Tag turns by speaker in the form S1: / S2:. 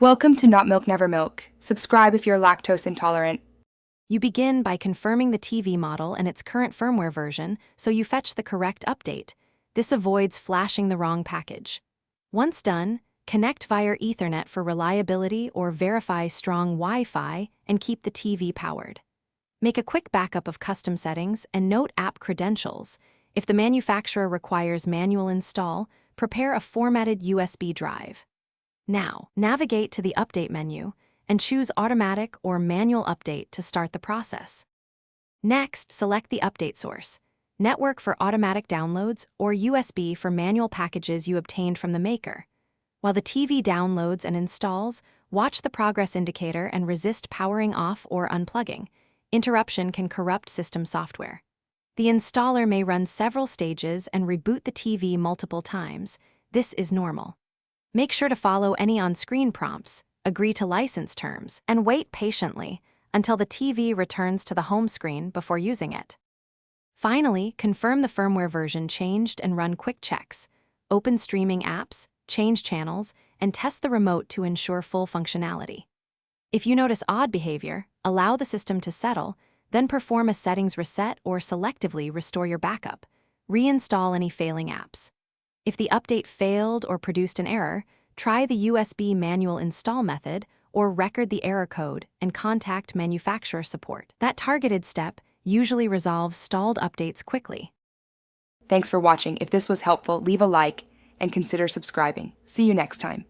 S1: Welcome to Not Milk Never Milk. Subscribe if you're lactose intolerant.
S2: You begin by confirming the TV model and its current firmware version, so you fetch the correct update. This avoids flashing the wrong package. Once done, connect via Ethernet for reliability or verify strong Wi-Fi and keep the TV powered. Make a quick backup of custom settings and note app credentials. If the manufacturer requires manual install, prepare a formatted USB drive. Now, navigate to the Update menu and choose Automatic or Manual Update to start the process. Next, select the update source, Network for automatic downloads or USB for manual packages you obtained from the maker. While the TV downloads and installs, watch the progress indicator and resist powering off or unplugging. Interruption can corrupt system software. The installer may run several stages and reboot the TV multiple times. This is normal. Make sure to follow any on-screen prompts, agree to license terms, and wait patiently until the TV returns to the home screen before using it. Finally, confirm the firmware version changed and run quick checks. Open streaming apps, change channels, and test the remote to ensure full functionality. If you notice odd behavior, allow the system to settle, then perform a settings reset or selectively restore your backup. Reinstall any failing apps. If the update failed or produced an error, try the USB manual install method or record the error code and contact manufacturer support. That targeted step usually resolves stalled updates quickly.
S1: Thanks for watching. If this was helpful, leave a like and consider subscribing. See you next time.